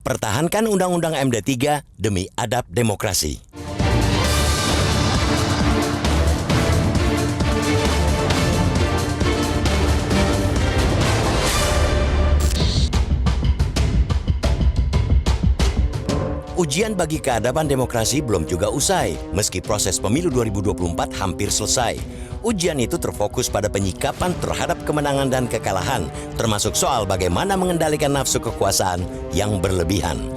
Pertahankan Undang-Undang MD 3 demi adab demokrasi. Ujian bagi keadaban demokrasi belum juga usai, meski proses pemilu 2024 hampir selesai. Ujian itu terfokus pada penyikapan terhadap kemenangan dan kekalahan, termasuk soal bagaimana mengendalikan nafsu kekuasaan yang berlebihan.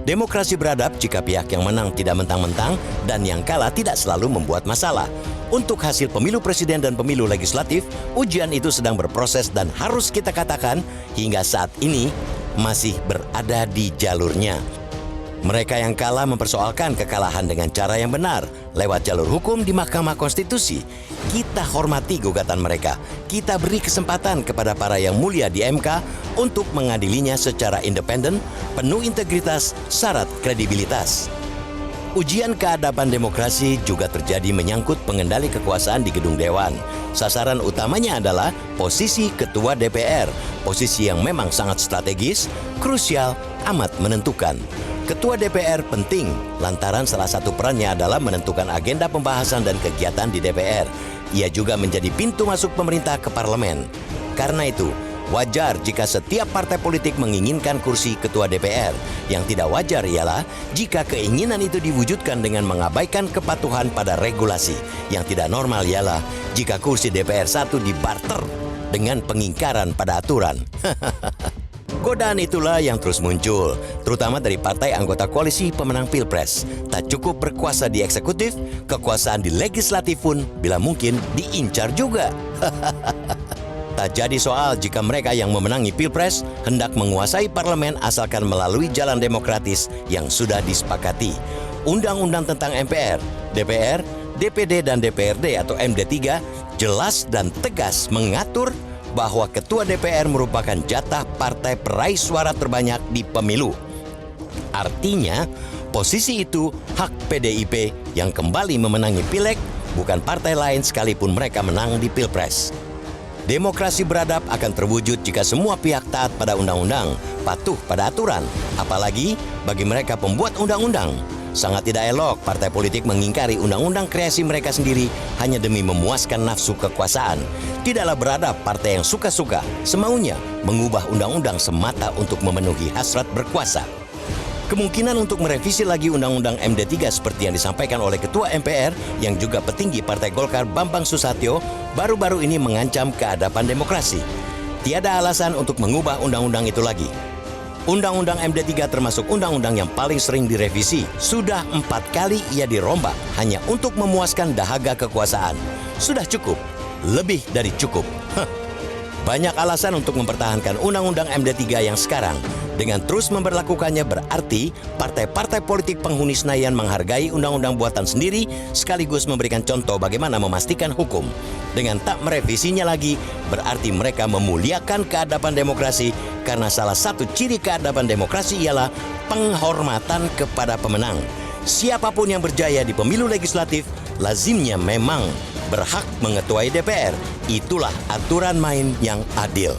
Demokrasi beradab jika pihak yang menang tidak mentang-mentang dan yang kalah tidak selalu membuat masalah. Untuk hasil pemilu presiden dan pemilu legislatif, ujian itu sedang berproses dan harus kita katakan hingga saat ini masih berada di jalurnya. Mereka yang kalah mempersoalkan kekalahan dengan cara yang benar, lewat jalur hukum di Mahkamah Konstitusi. Kita hormati gugatan mereka. Kita beri kesempatan kepada para yang mulia di MK untuk mengadilinya secara independen, penuh integritas, syarat kredibilitas. Ujian keadaban demokrasi juga terjadi menyangkut pengendali kekuasaan di gedung Dewan. Sasaran utamanya adalah posisi Ketua DPR, posisi yang memang sangat strategis, krusial, amat menentukan. Ketua DPR penting lantaran salah satu perannya adalah menentukan agenda pembahasan dan kegiatan di DPR. Ia juga menjadi pintu masuk pemerintah ke parlemen. Karena itu, wajar jika setiap partai politik menginginkan kursi ketua DPR. Yang tidak wajar ialah jika keinginan itu diwujudkan dengan mengabaikan kepatuhan pada regulasi. Yang tidak normal ialah jika kursi DPR 1 dibarter dengan pengingkaran pada aturan. Godaan itulah yang terus muncul, terutama dari partai anggota koalisi pemenang Pilpres. Tak cukup berkuasa di eksekutif, kekuasaan di legislatif pun bila mungkin diincar juga. Tak jadi soal jika mereka yang memenangi Pilpres hendak menguasai parlemen asalkan melalui jalan demokratis yang sudah disepakati. Undang-undang tentang MPR, DPR, DPD dan DPRD atau MD 3 jelas dan tegas mengatur bahwa Ketua DPR merupakan jatah partai peraih suara terbanyak di pemilu. Artinya, posisi itu hak PDIP yang kembali memenangi Pileg, bukan partai lain sekalipun mereka menang di Pilpres. Demokrasi beradab akan terwujud jika semua pihak taat pada undang-undang, patuh pada aturan, apalagi bagi mereka pembuat undang-undang. Sangat tidak elok partai politik mengingkari undang-undang kreasi mereka sendiri hanya demi memuaskan nafsu kekuasaan. Tidaklah beradab partai yang suka-suka, semaunya mengubah undang-undang semata untuk memenuhi hasrat berkuasa. Kemungkinan untuk merevisi lagi Undang-Undang MD 3 seperti yang disampaikan oleh Ketua MPR yang juga petinggi Partai Golkar Bambang Susatyo baru-baru ini mengancam keadaban demokrasi. Tiada alasan untuk mengubah undang-undang itu lagi. Undang-Undang MD 3 termasuk undang-undang yang paling sering direvisi. Sudah 4 kali ia dirombak hanya untuk memuaskan dahaga kekuasaan. Sudah cukup, lebih dari cukup. Banyak alasan untuk mempertahankan Undang-Undang MD 3 yang sekarang. Dengan terus memberlakukannya berarti partai-partai politik penghuni Senayan menghargai undang-undang buatan sendiri sekaligus memberikan contoh bagaimana memastikan hukum. Dengan tak merevisinya lagi berarti mereka memuliakan keadaban demokrasi karena salah satu ciri keadaban demokrasi ialah penghormatan kepada pemenang. Siapapun yang berjaya di pemilu legislatif lazimnya memang berhak mengetuai DPR. Itulah aturan main yang adil.